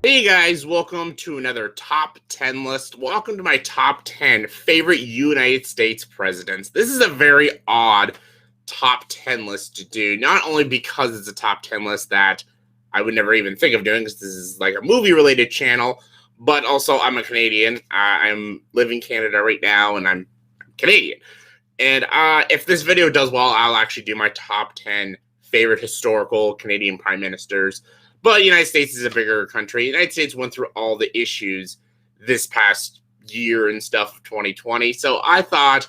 Hey guys, welcome to another top 10 list. Welcome to my top 10 favorite United States presidents. This is a very odd top 10 list to do, not only because it's a top 10 list that I would never even think of doing because this is like a movie related channel, but also I'm a Canadian. I'm living in Canada right now and I'm Canadian. And if this video does well, I'll actually do my top 10 favorite historical Canadian prime ministers. But the United States is a bigger country. The United States went through all the issues this past year and stuff of 2020. So I thought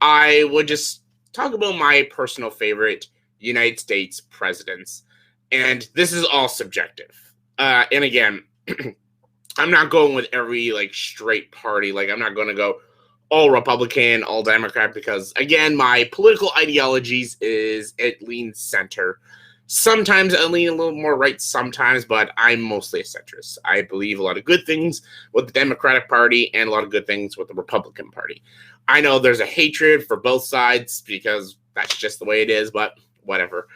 I would just talk about my personal favorite United States presidents. And this is all subjective. And again, I'm not going with every straight party. I'm not going to go all Republican, all Democrat, because again, my political ideologies it leans center. Sometimes I lean a little more right sometimes, but I'm mostly a centrist. I believe a lot of good things with the Democratic Party and a lot of good things with the Republican Party. I know there's a hatred for both sides because that's just the way it is, but whatever.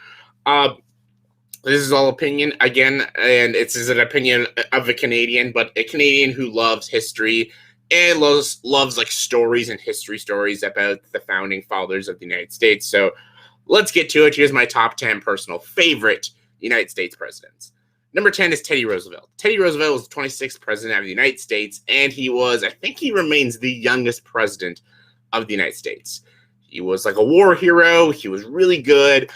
This is all opinion, again, and it's an opinion of a Canadian, but a Canadian who loves history and loves stories and history stories about the founding fathers of the United States. So let's get to it. Here's my top 10 personal favorite United States presidents. Number 10 is Teddy Roosevelt. Teddy Roosevelt was the 26th president of the United States, and I think he remains the youngest president of the United States. He was like a war hero. He was really good.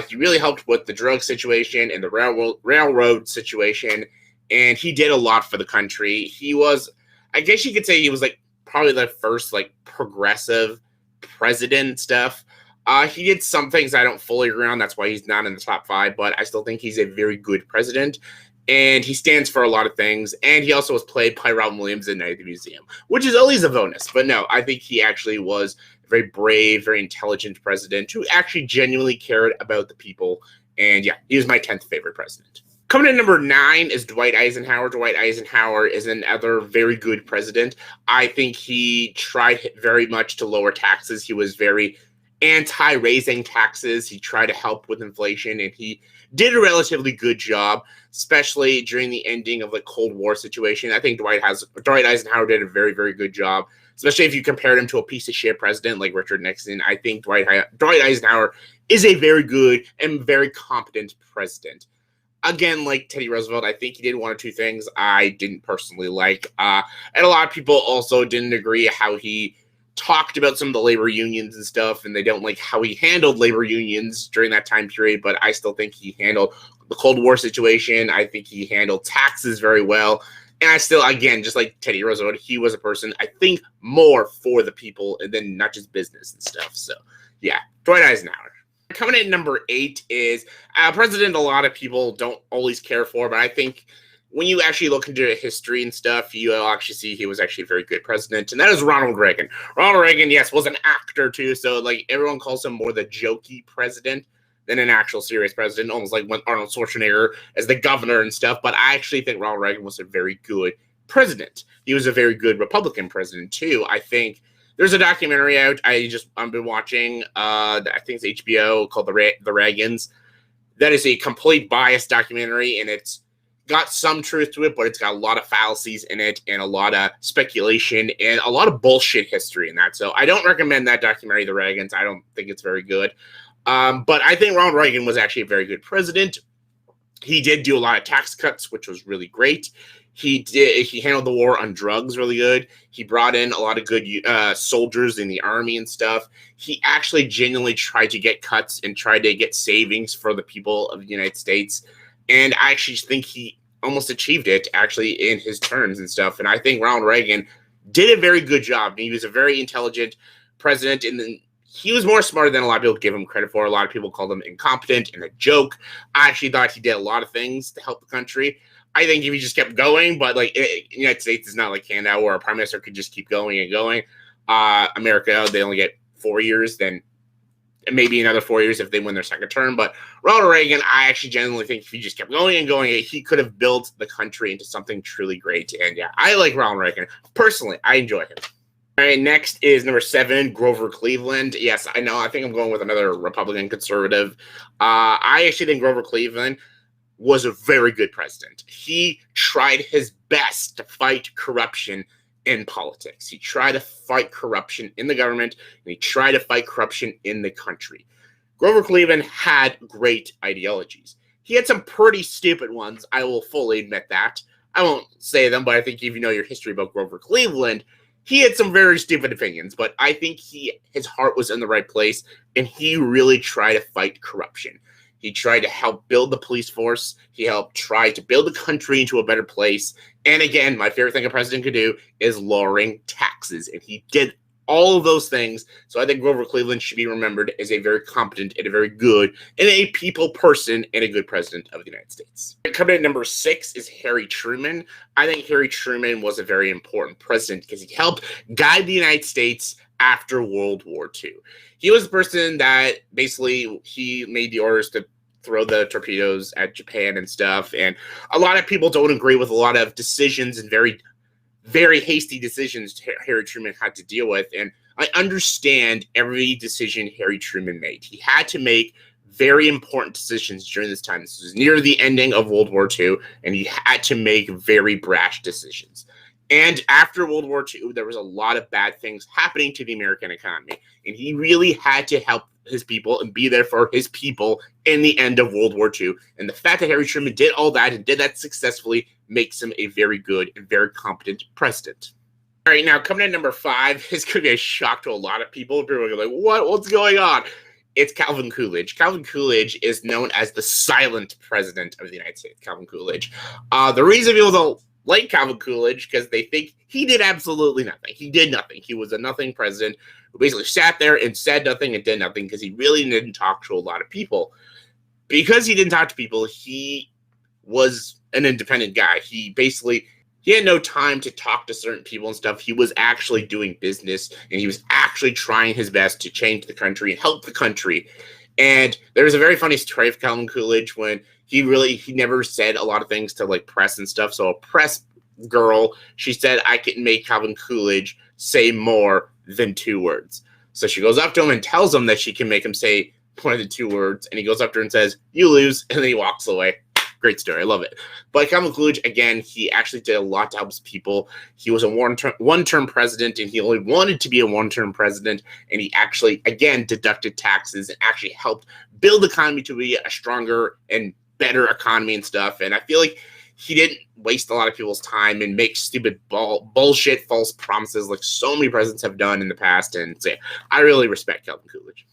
He really helped with the drug situation and the railroad situation, and he did a lot for the country. He was, I guess you could say, he was probably the first progressive president stuff. He did some things I don't fully agree on. That's why he's not in the top 5, but I still think he's a very good president. And he stands for a lot of things. And he also was played by Robin Williams in Night at the Museum, which is always a bonus. But no, I think he actually was a very brave, very intelligent president who actually genuinely cared about the people. And yeah, he was my 10th favorite president. Coming in number 9 is Dwight Eisenhower. Dwight Eisenhower is another very good president. I think he tried very much to lower taxes. He was very anti-raising taxes. He tried to help with inflation, and he did a relatively good job, especially during the ending of the Cold War situation. I think Dwight Eisenhower did a very, very good job, especially if you compared him to a piece of shit president like Richard Nixon. I think Dwight Eisenhower is a very good and very competent president. Again, like Teddy Roosevelt, I think he did one or two things I didn't personally like. And a lot of people also didn't agree how he talked about some of the labor unions and stuff, and they don't like how he handled labor unions during that time period, but I still think he handled the Cold War situation. I think he handled taxes very well. And I still, again, just like Teddy Roosevelt, he was a person, I think, more for the people and then not just business and stuff. So, yeah, Dwight Eisenhower. Coming in number 8 is a president a lot of people don't always care for, but I think when you actually look into history and stuff, you'll actually see he was actually a very good president, and that is Ronald Reagan. Ronald Reagan, yes, was an actor too, so everyone calls him more the jokey president than an actual serious president, almost like when Arnold Schwarzenegger as the governor and stuff. But I actually think Ronald Reagan was a very good president. He was a very good Republican president too. I think there's a documentary out I've been watching. I think it's HBO called The Reagans. That is a complete biased documentary, and it's got some truth to it, but it's got a lot of fallacies in it and a lot of speculation and a lot of bullshit history in that. So I don't recommend that documentary, The Reagans. I don't think it's very good. But I think Ronald Reagan was actually a very good president. He did do a lot of tax cuts, which was really great. He handled the war on drugs really good. He brought in a lot of good soldiers in the army and stuff. He actually genuinely tried to get cuts and tried to get savings for the people of the United States. And I actually think he almost achieved it actually in his terms and stuff. And I think Ronald Reagan did a very good job. He was a very intelligent president, and then he was more smarter than a lot of people give him credit for. A lot of people called him incompetent and a joke. I actually thought he did a lot of things to help the country. I think if he just kept going, but the United States is not like Canada where a prime minister could just keep going and going. America, they only get 4 years, then maybe another 4 years if they win their second term. But Ronald Reagan, I actually genuinely think if he just kept going and going, he could have built the country into something truly great. And yeah, I like Ronald Reagan. Personally, I enjoy him. All right, next is number 7, Grover Cleveland. Yes, I know. I think I'm going with another Republican conservative. I actually think Grover Cleveland was a very good president. He tried his best to fight corruption in politics. He tried to fight corruption in the government, and he tried to fight corruption in the country. Grover Cleveland had great ideologies. He had some pretty stupid ones, I will fully admit that. I won't say them, but I think if you know your history about Grover Cleveland, he had some very stupid opinions, but I think his heart was in the right place, and he really tried to fight corruption. He tried to help build the police force. He helped try to build the country into a better place. And again, my favorite thing a president could do is lowering taxes. And he did all of those things. So I think Grover Cleveland should be remembered as a very competent and a very good and a people person and a good president of the United States. Coming at number 6 is Harry Truman. I think Harry Truman was a very important president because he helped guide the United States after World War II. He was the person that basically he made the orders to throw the torpedoes at Japan and stuff. And a lot of people don't agree with a lot of decisions and very, very hasty decisions Harry Truman had to deal with. And I understand every decision Harry Truman made. He had to make very important decisions during this time. This was near the ending of World War II, and he had to make very brash decisions. And after World War II, there was a lot of bad things happening to the American economy. And he really had to help his people and be there for his people in the end of World War II. And the fact that Harry Truman did all that and did that successfully makes him a very good and very competent president. All right, now coming at number 5 is going to be a shock to a lot of people. People are going to be like, what's going on? It's Calvin Coolidge. Calvin Coolidge is known as the silent president of the United States, Calvin Coolidge. The reason people don't like Calvin Coolidge because they think he did absolutely nothing. He did nothing. He was a nothing president who basically sat there and said nothing and did nothing because he really didn't talk to a lot of people. Because he didn't talk to people, he was an independent guy. He had no time to talk to certain people and stuff. He was actually doing business, and he was actually trying his best to change the country and help the country. And there was a very funny story of Calvin Coolidge when he never said a lot of things to like press and stuff. So a press girl, she said, I can make Calvin Coolidge say more than 2 words. So she goes up to him and tells him that she can make him say more than 2 words. And he goes up to her and says, you lose. And then he walks away. Great story. I love it. But Calvin Coolidge, again, he actually did a lot to help his people. He was a one-term president, and he only wanted to be a one-term president. And he actually, again, deducted taxes and actually helped build the economy to be a stronger and better economy and stuff. And I feel like he didn't waste a lot of people's time and make stupid bullshit, false promises like so many presidents have done in the past. And so, yeah, I really respect Calvin Coolidge.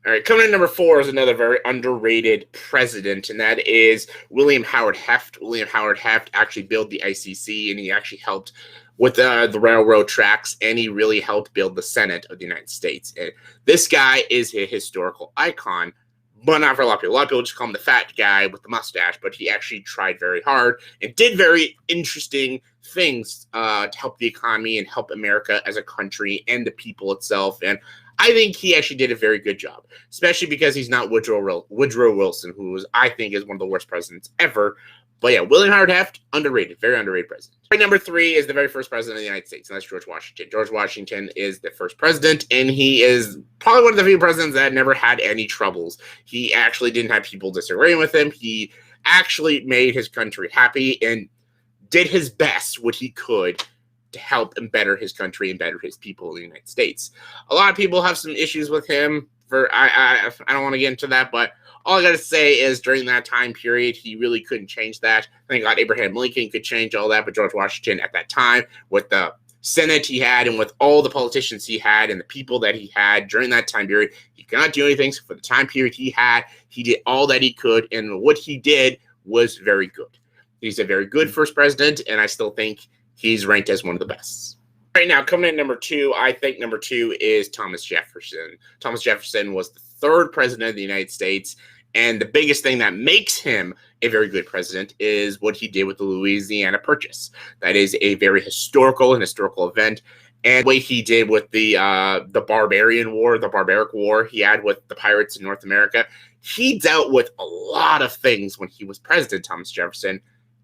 All right, coming in number 4 is another very underrated president, and that is William Howard Heft. William Howard Heft actually built the ICC, and he actually helped with the railroad tracks, and he really helped build the Senate of the United States. And this guy is a historical icon, but not for a lot of people. A lot of people just call him the fat guy with the mustache, but he actually tried very hard and did very interesting things to help the economy and help America as a country and the people itself. And I think he actually did a very good job, especially because he's not Woodrow Wilson, who I think is one of the worst presidents ever. But yeah, William Howard Heft, underrated, very underrated president. Number 3 is the very first president of the United States, and that's George Washington. George Washington is the first president, and he is probably one of the few presidents that never had any troubles. He actually didn't have people disagreeing with him. He actually made his country happy and did his best, what he could, to help and better his country and better his people in the United States. A lot of people have some issues with him. I don't want to get into that, but all I got to say is during that time period, he really couldn't change that. Thank God Abraham Lincoln could change all that, but George Washington at that time, with the Senate he had and with all the politicians he had and the people that he had during that time period, he could not do anything. So for the time period he had, he did all that he could, and what he did was very good. He's a very good first president, and I still think he's ranked as one of the best. Right now, coming in number 2, I think number 2 is Thomas Jefferson. Thomas Jefferson was the 3rd president of the United States, and the biggest thing that makes him a very good president is what he did with the Louisiana Purchase. That is a very historical event, and the way he did with the barbaric war he had with the pirates in North America. He dealt with a lot of things when he was president, Thomas Jefferson,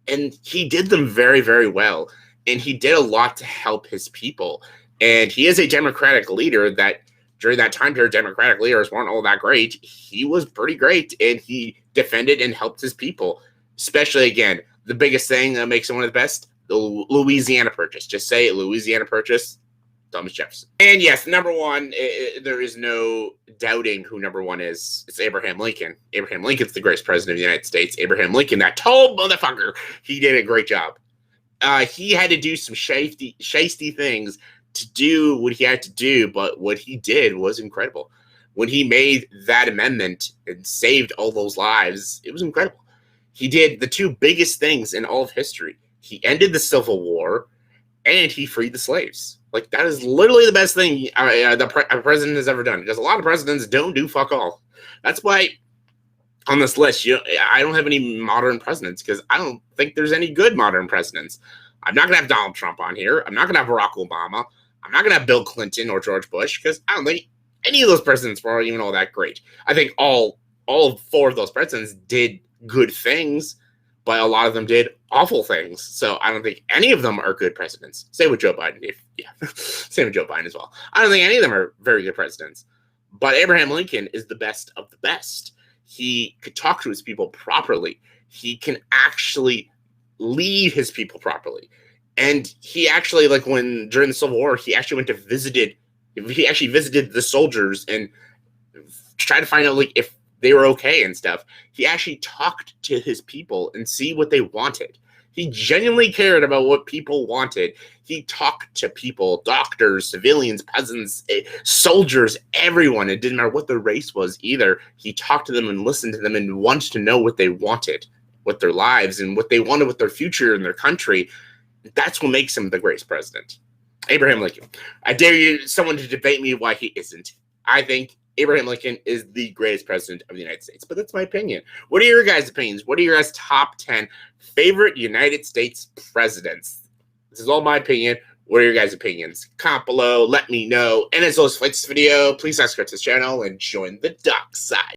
and he did them very, very well. And he did a lot to help his people. And he is a Democratic leader that during that time period, Democratic leaders weren't all that great. He was pretty great, and he defended and helped his people. Especially, again, the biggest thing that makes him one of the best, the Louisiana Purchase. Just say it, Louisiana Purchase, Thomas Jefferson. And yes, number one, there is no doubting who number one is. It's Abraham Lincoln. Abraham Lincoln's the greatest president of the United States. Abraham Lincoln, that tall motherfucker, he did a great job. He had to do some shisty things to do what he had to do, but what he did was incredible. When he made that amendment and saved all those lives, it was incredible. He did the two biggest things in all of history. He ended the Civil War, and he freed the slaves. Like, that is literally the best thing a president has ever done, because a lot of presidents don't do fuck all. That's why on this list, I don't have any modern presidents, because I don't think there's any good modern presidents. I'm not going to have Donald Trump on here. I'm not going to have Barack Obama. I'm not going to have Bill Clinton or George Bush, because I don't think any of those presidents were even all that great. I think all four of those presidents did good things, but a lot of them did awful things. So I don't think any of them are good presidents. Same with Joe Biden. Same with Joe Biden as well. I don't think any of them are very good presidents. But Abraham Lincoln is the best of the best. He could talk to his people properly. He can actually lead his people properly. And he actually, like, when during the Civil War, he actually visited the soldiers and tried to find out, like, if they were okay and stuff. He actually talked to his people and see what they wanted. He genuinely cared about what people wanted. He talked to people, doctors, civilians, peasants, soldiers, everyone. It didn't matter what their race was either. He talked to them and listened to them and wanted to know what they wanted with their lives and what they wanted with their future and their country. That's what makes him the greatest president. Abraham Lincoln. I dare someone to debate me why he isn't. I think Abraham Lincoln is the greatest president of the United States, but that's my opinion. What are your guys' opinions? What are your guys' top 10 favorite United States presidents? This is all my opinion. What are your guys' opinions? Comment below, let me know. And as always, if you like this video, please subscribe to this channel and join the dark side.